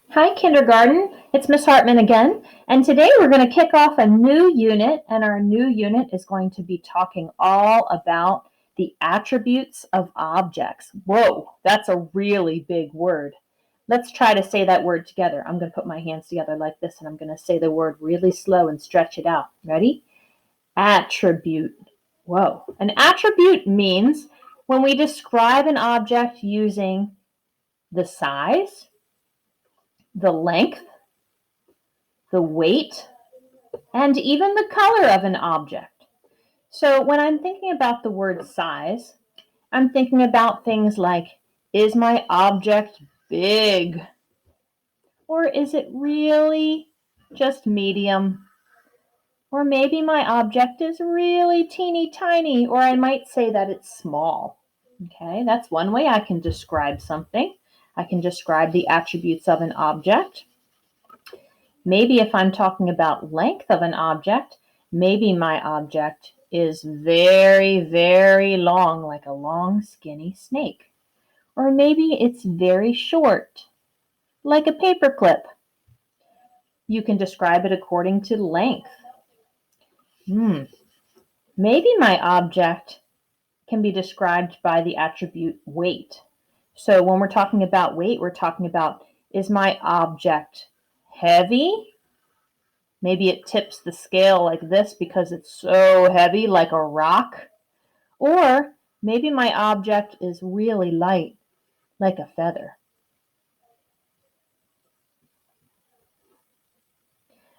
Hi, kindergarten. It's Miss Hartman again, and today we're going to kick off a new unit, and our new unit is going to be talking all about the attributes of objects. Whoa, that's a really big word. Let's try to say that word together. I'm going to put my hands together like this, and I'm going to say the word really slow and stretch it out. Ready? Attribute. Whoa. An attribute means when we describe an object using the size, the length, the weight, and even the color of an object. So when I'm thinking about the word size, I'm thinking about things like, is my object big? Or is it really just medium? Or maybe my object is really teeny tiny, or I might say that it's small. Okay, that's one way I can describe something. I can describe the attributes of an object. Maybe if I'm talking about length of an object, maybe my object is very, very long, like a long, skinny snake. Or maybe it's very short, like a paperclip. You can describe it according to length. Maybe my object can be described by the attribute weight. So when we're talking about weight, we're talking about, is my object heavy? Maybe it tips the scale like this because it's so heavy, like a rock. Or maybe my object is really light, like a feather.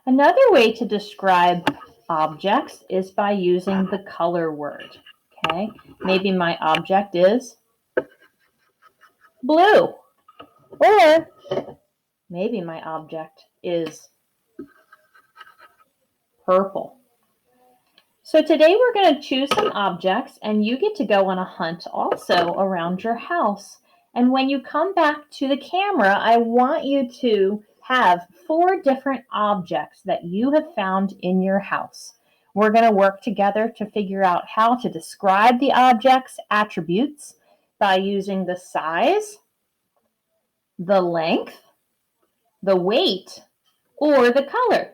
Another way to describe objects is by using the color word. Okay, maybe my object is blue. Or maybe my object is purple. So today we're going to choose some objects, and you get to go on a hunt also around your house. And when you come back to the camera, I want you to have 4 different objects that you have found in your house. We're going to work together to figure out how to describe the object's attributes by using the size, the length, the weight, or the color.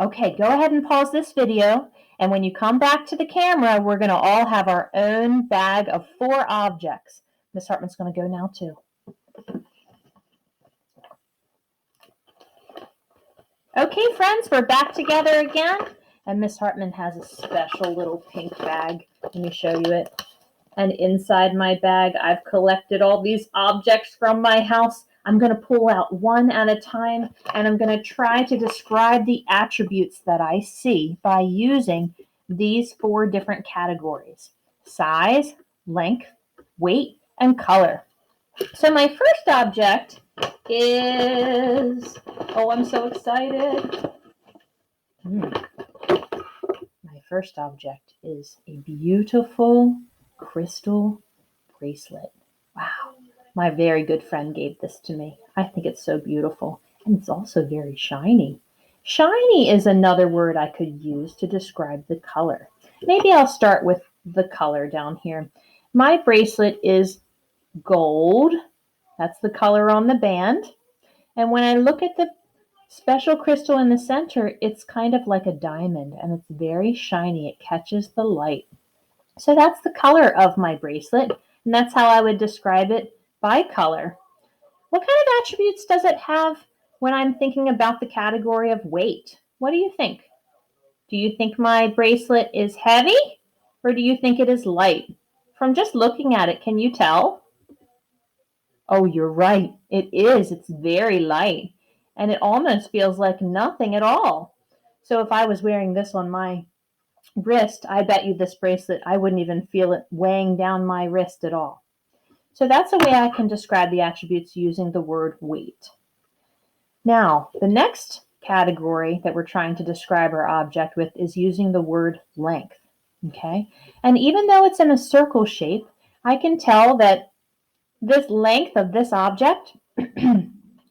Okay, go ahead and pause this video, and when you come back to the camera, we're going to all have our own bag of 4 objects. Miss Hartman's going to go now too. Okay, friends, we're back together again, and Miss Hartman has a special little pink bag. Let me show you it. And inside my bag, I've collected all these objects from my house. I'm going to pull out one at a time, and I'm going to try to describe the attributes that I see by using these 4 different categories: size, length, weight, and color. So my first object is, oh, I'm so excited. My first object is a beautiful crystal bracelet. Wow. My very good friend gave this to me. I think it's so beautiful. And it's also very shiny. Shiny is another word I could use to describe the color. Maybe I'll start with the color down here. My bracelet is gold. That's the color on the band. And when I look at the special crystal in the center, it's kind of like a diamond, and it's very shiny. It catches the light. So that's the color of my bracelet, and that's how I would describe it by color. What kind of attributes does it have when I'm thinking about the category of weight? What do you think? Do you think my bracelet is heavy, or do you think it is light? From just looking at it, can you tell? Oh, you're right. It is. It's very light, and it almost feels like nothing at all. So if I was wearing this on my wrist, I bet you this bracelet, I wouldn't even feel it weighing down my wrist at all. So that's a way I can describe the attributes using the word weight. Now, the next category that we're trying to describe our object with is using the word length. Okay? And even though it's in a circle shape, I can tell that this length of this object,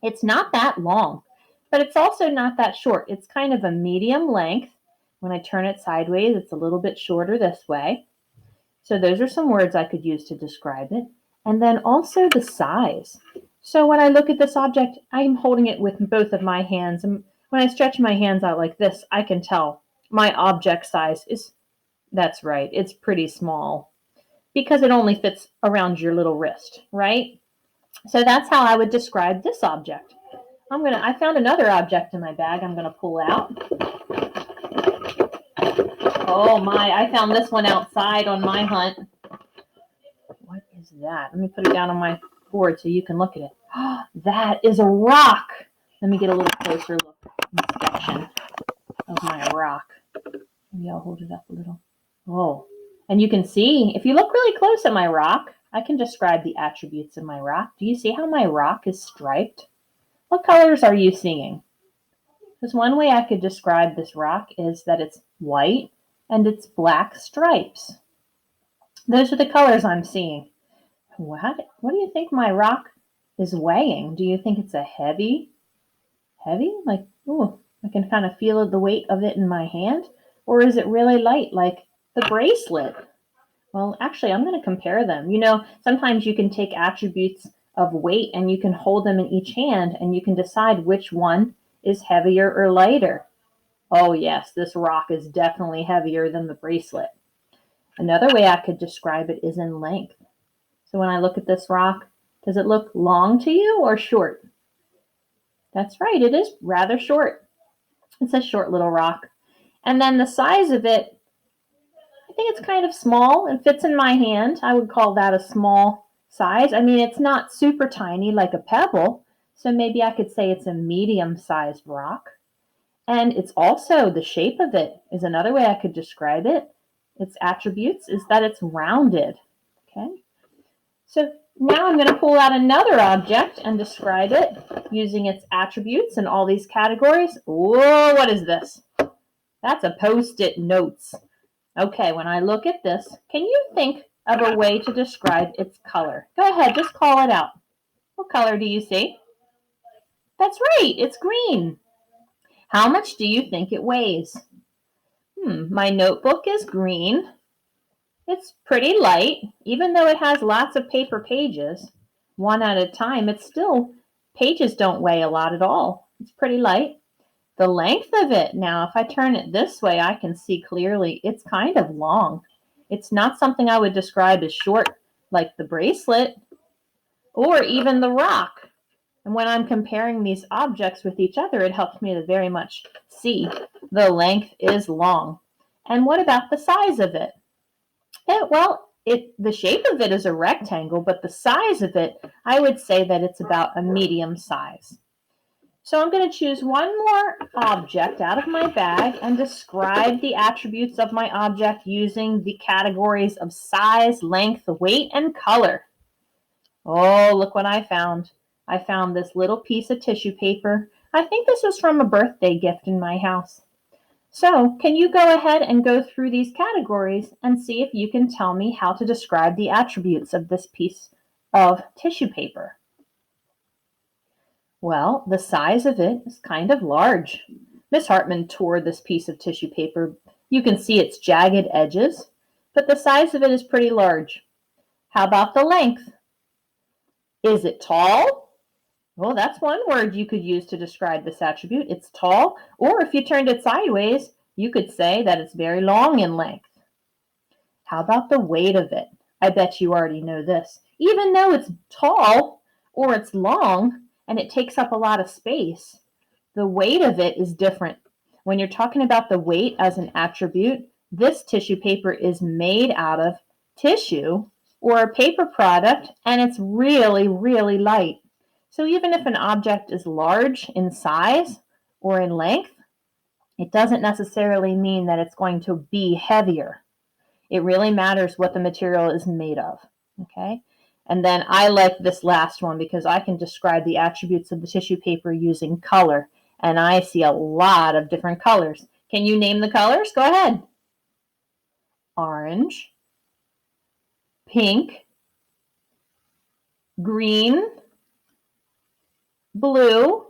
it's not that long, but it's also not that short. It's kind of a medium length. When I turn it sideways, it's a little bit shorter this way. So those are some words I could use to describe it. And then also the size. So when I look at this object, I'm holding it with both of my hands. And when I stretch my hands out like this, I can tell my object size is, that's right, it's pretty small because it only fits around your little wrist, right? So that's how I would describe this object. I found another object in my bag I'm gonna pull out. Oh my, I found this one outside on my hunt. What is that? Let me put it down on my board so you can look at it. That is a rock. Let me get a little closer look, inspection of my rock. Maybe I'll hold it up a little. Oh, and you can see, if you look really close at my rock, I can describe the attributes of my rock. Do you see how my rock is striped? What colors are you seeing? Because one way I could describe this rock is that it's white and it's black stripes. Those are the colors I'm seeing. What do you think my rock is weighing? Do you think it's a heavy? Like, ooh, I can kind of feel the weight of it in my hand? Or is it really light, like the bracelet? Well, actually, I'm going to compare them. You know, sometimes you can take attributes of weight and you can hold them in each hand and you can decide which one is heavier or lighter. Oh, yes, this rock is definitely heavier than the bracelet. Another way I could describe it is in length. So when I look at this rock, does it look long to you or short? That's right, it is rather short. It's a short little rock. And then the size of it, I think it's kind of small and fits in my hand. I would call that a small size. I mean, it's not super tiny like a pebble, so maybe I could say it's a medium-sized rock. And it's also, the shape of it is another way I could describe it. Its attributes is that it's rounded. Okay, so now I'm going to pull out another object and describe it using its attributes in all these categories. Whoa, what is this? That's a Post-it notes. Okay, when I look at this, can you think of a way to describe its color? Go ahead, just call it out. What color do you see? That's right, it's green. How much do you think it weighs? My notebook is green. It's pretty light, even though it has lots of paper pages. One at a time, it's still, pages don't weigh a lot at all. It's pretty light. The length of it, now if I turn it this way, I can see clearly it's kind of long. It's not something I would describe as short like the bracelet or even the rock. And when I'm comparing these objects with each other, it helps me to very much see the length is long. And what about the size of it? The shape of it is a rectangle, but the size of it, I would say that it's about a medium size. So I'm going to choose one more object out of my bag and describe the attributes of my object using the categories of size, length, weight, and color. Oh, look what I found. I found this little piece of tissue paper. I think this was from a birthday gift in my house. So can you go ahead and go through these categories and see if you can tell me how to describe the attributes of this piece of tissue paper? Well, the size of it is kind of large. Miss Hartman tore this piece of tissue paper. You can see its jagged edges, but the size of it is pretty large. How about the length? Is it tall? Well, that's one word you could use to describe this attribute. It's tall, or if you turned it sideways, you could say that it's very long in length. How about the weight of it? I bet you already know this. Even though it's tall or it's long and it takes up a lot of space, the weight of it is different. When you're talking about the weight as an attribute, this tissue paper is made out of tissue or a paper product, and it's really, really light. So even if an object is large in size or in length, it doesn't necessarily mean that it's going to be heavier. It really matters what the material is made of, okay? And then I like this last one because I can describe the attributes of the tissue paper using color, and I see a lot of different colors. Can you name the colors? Go ahead. Orange, pink, green, blue,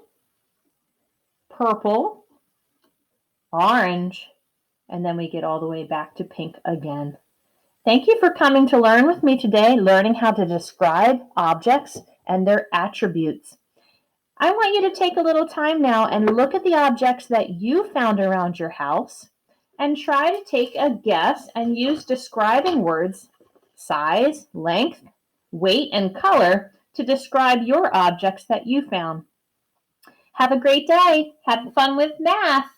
purple, orange, and then we get all the way back to pink again. Thank you for coming to learn with me today, learning how to describe objects and their attributes. I want you to take a little time now and look at the objects that you found around your house and try to take a guess and use describing words, size, length, weight, and color to describe your objects that you found. Have a great day. Have fun with math.